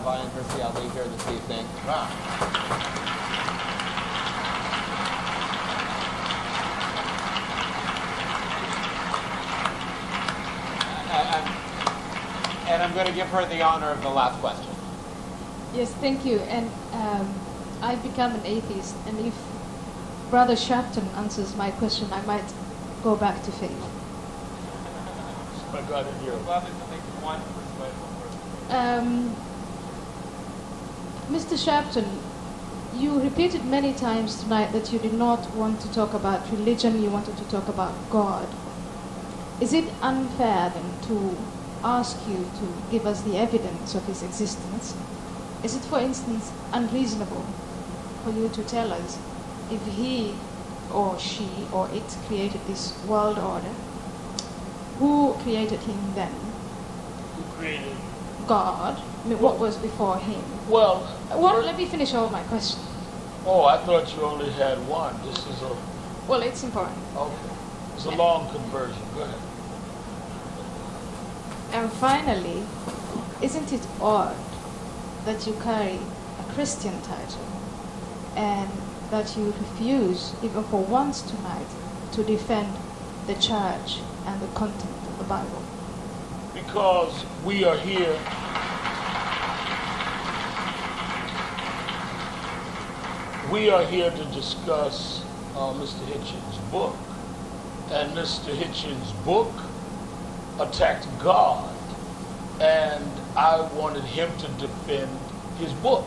Rabbi and Tersse Ali here this evening. And I'm going to give her the honor of the last question. Yes, thank you. And I've become an atheist, and if Brother Sharpton answers my question, I might go back to faith. My God, in you. Mr. Sharpton, you repeated many times tonight that you did not want to talk about religion, you wanted to talk about God. Is it unfair then to ask you to give us the evidence of his existence? Is it, for instance, unreasonable for you to tell us if he or she or it created this world order? Who created him then? Who created? God. I mean, what was before him? Well, let me finish all my question. Oh, I thought you only had one. This is a... Well, it's important. Okay. It's a long conversion. Go ahead. And finally, isn't it odd that you carry a Christian title and that you refuse, even for once tonight, to defend the church and the content of the Bible? Because we are here to discuss Mr. Hitchens' book. And Mr. Hitchens' book attacked God. And I wanted him to defend his book.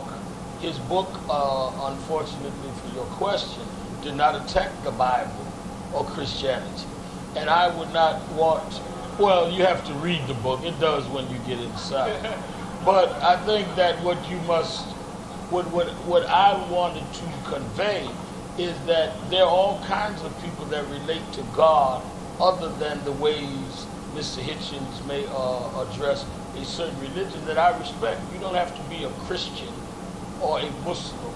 His book, unfortunately for your question, did not attack the Bible or Christianity. And I would not want, well, you have to read the book. It does when you get inside. But I think that what you must, what I wanted to convey is that there are all kinds of people that relate to God other than the ways Mr. Hitchens may address a certain religion that I respect. You don't have to be a Christian or a Muslim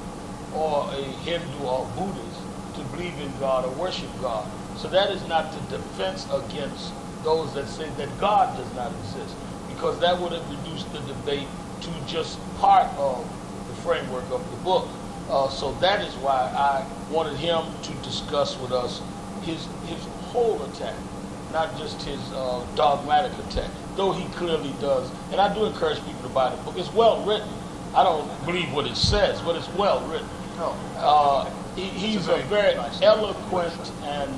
or a Hindu or Buddhist to believe in God or worship God. So that is not the defense against those that say that God does not exist, because that would have reduced the debate to just part of the framework of the book. So that is why I wanted him to discuss with us his whole attack, not just his dogmatic attack, though he clearly does. And I do encourage people to buy the book. It's well written. I don't believe what it says, but it's well written. He's a very eloquent and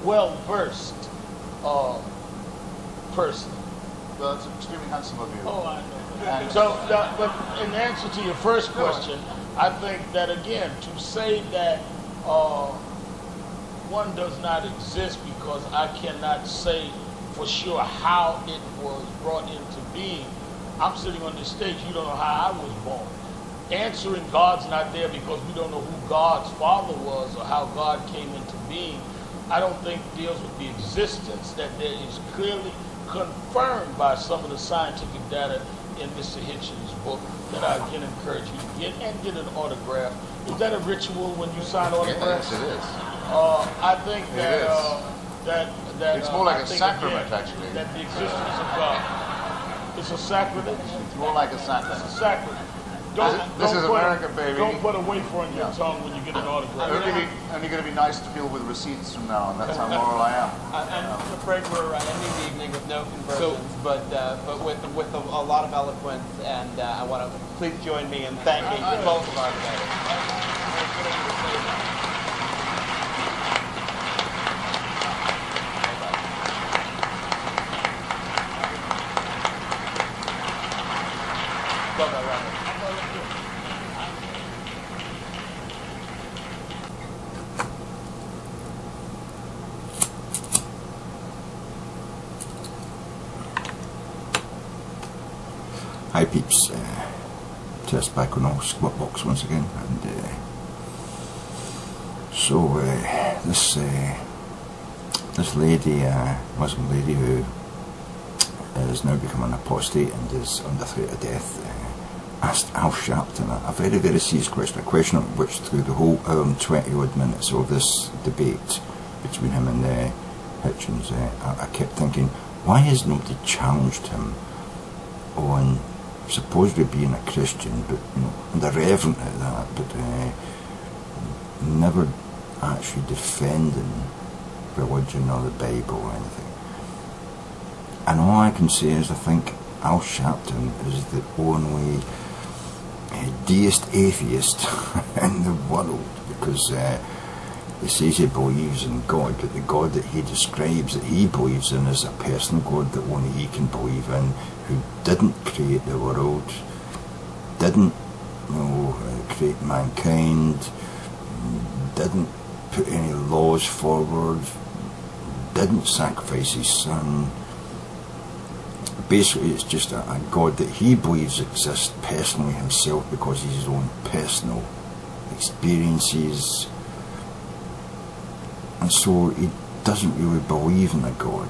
well-versed person. Well, it's extremely handsome of you. Oh, I know. So, but in answer to your first question, I think that, again, to say that one does not exist because I cannot say for sure how it was brought into being. I'm sitting on this stage, you don't know how I was born. Answering God's not there because we don't know who God's father was or how God came into being, I don't think deals with the existence that there is clearly confirmed by some of the scientific data in Mr. Hitchens' book that I again encourage you to get, and get an autograph. Is that a ritual when you sign autographs? Yes, it is. I think that it's more like a sacrament, again, actually. That the existence of God. It's a sacrament. It's more like a sacrament. It's a sacrament. This is America, baby. Don't put a wafer on your tongue when you get an autograph. Only going to be nice to people with receipts from now on. That's how moral I am. I'm afraid we're ending the evening with no conversions, but with a lot of eloquence, and I want to please join me in thanking both of our debaters. Hi peeps, Tess back on our squat box once again, and this lady, Muslim lady who is now become an apostate and is under threat of death, asked Al Sharpton a very, very serious question, a question which through the whole hour and 20 odd minutes of this debate between him and Hitchens, I kept thinking, why has nobody challenged him on supposedly being a Christian, but and irreverent at that, but never actually defending religion or the Bible or anything. And all I can say is I think Al Sharpton is the only deist atheist in the world, because he says he believes in God, but the God that he describes, that he believes in, is a personal God that only he can believe in, who didn't create the world, didn't create mankind, didn't put any laws forward, didn't sacrifice his son. Basically, it's just a God that he believes exists personally himself, because of his own personal experiences. And so he doesn't really believe in a God.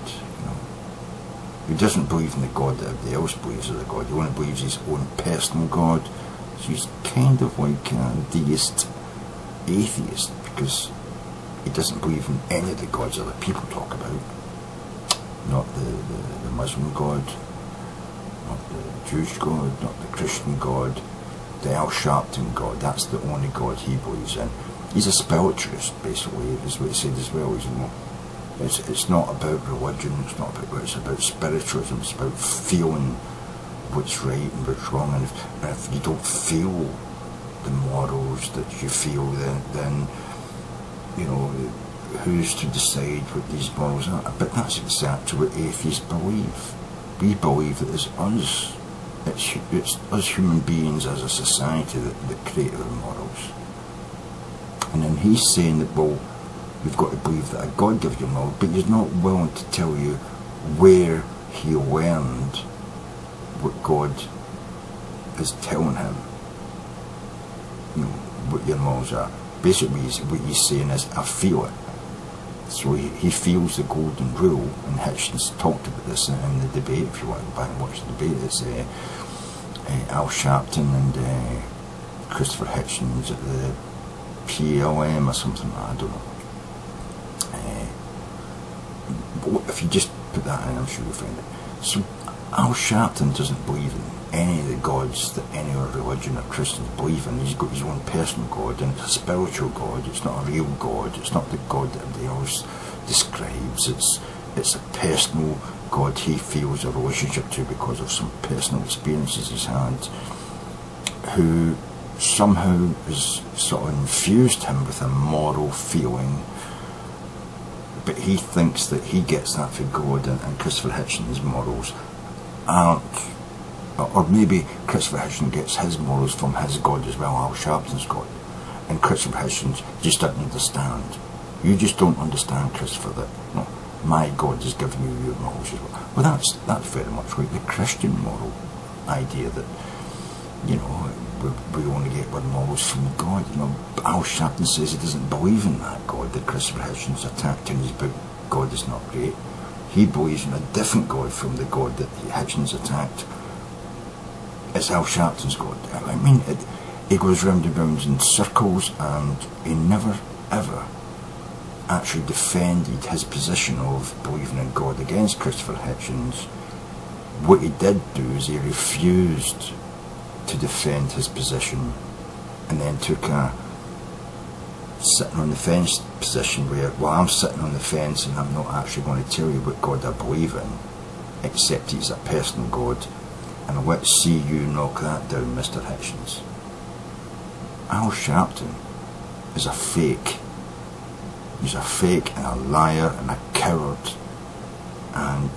He doesn't believe in the God that everybody else believes is a God. He only believes his own personal God. So he's kind of like a deist atheist, because he doesn't believe in any of the gods other people talk about. Not the Muslim God, not the Jewish God, not the Christian God, the Al Sharpton God. That's the only God he believes in. He's a spiritualist, basically, is what he said as well. It's not about religion, it's about spiritualism, it's about feeling what's right and what's wrong, and if you don't feel the morals that you feel, then who's to decide what these morals are? But that's exactly what atheists believe. We believe that it's us, it's us human beings as a society that create our morals. And then he's saying that, well, you've got to believe that a God gives you morals, but he's not willing to tell you where he learned what God is telling him, what your morals are. Basically, what he's saying is, I feel it. So he feels the golden rule, and Hitchens talked about this in the debate. If you want to go back and watch the debate, it's Al Sharpton and Christopher Hitchens at the PLM or something, I don't know. If you just put that in, I'm sure you'll find it. So Al Sharpton doesn't believe in any of the gods that any other religion or Christians believe in. He's got his own personal God, and it's a spiritual God. It's not a real God. It's not the God that everybody else describes. It's a personal God he feels a relationship to because of some personal experiences he's had, who somehow has sort of infused him with a moral feeling, but he thinks that he gets that from God, and Christopher Hitchens' morals aren't, or maybe Christopher Hitchens gets his morals from his God as well, Al Sharpton's God, and Christopher Hitchens just doesn't understand. You just don't understand, Christopher, that my God is giving you your morals as well. Well, that's very much like the Christian moral idea that, we only get our morals from God. But Al Sharpton says he doesn't believe in that God that Christopher Hitchens attacked in his book, God is Not Great. He believes in a different God from the God that Hitchens attacked. It's Al Sharpton's God. I mean, he goes round and round in circles, and he never, ever actually defended his position of believing in God against Christopher Hitchens. What he did do is he refused to defend his position, and then took a sitting on the fence position where, well, I'm sitting on the fence and I'm not actually going to tell you what God I believe in, except he's a personal God, and let's see you knock that down, Mr. Hitchens. Al Sharpton is a fake. He's a fake and a liar and a coward, and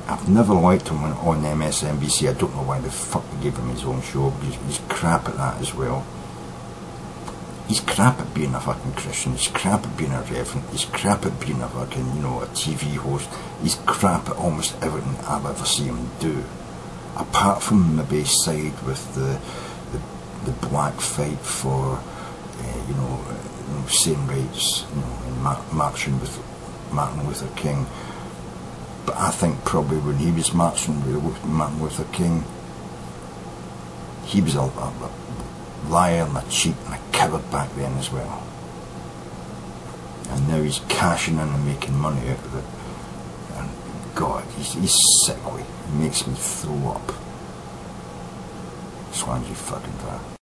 I've never liked him on MSNBC. I don't know why the fuck they gave him his own show. He's crap at that as well. He's crap at being a fucking Christian. He's crap at being a reverend. He's crap at being a fucking, a TV host. He's crap at almost everything I've ever seen him do. Apart from maybe side with the black fight for, same rights, and marching with Martin Luther King. But I think probably when he was marching with Martin Luther King, he was a liar and a cheat and a coward back then as well. And now he's cashing in and making money out of it. And God, he's sickly. He makes me throw up. Swansea fucking far.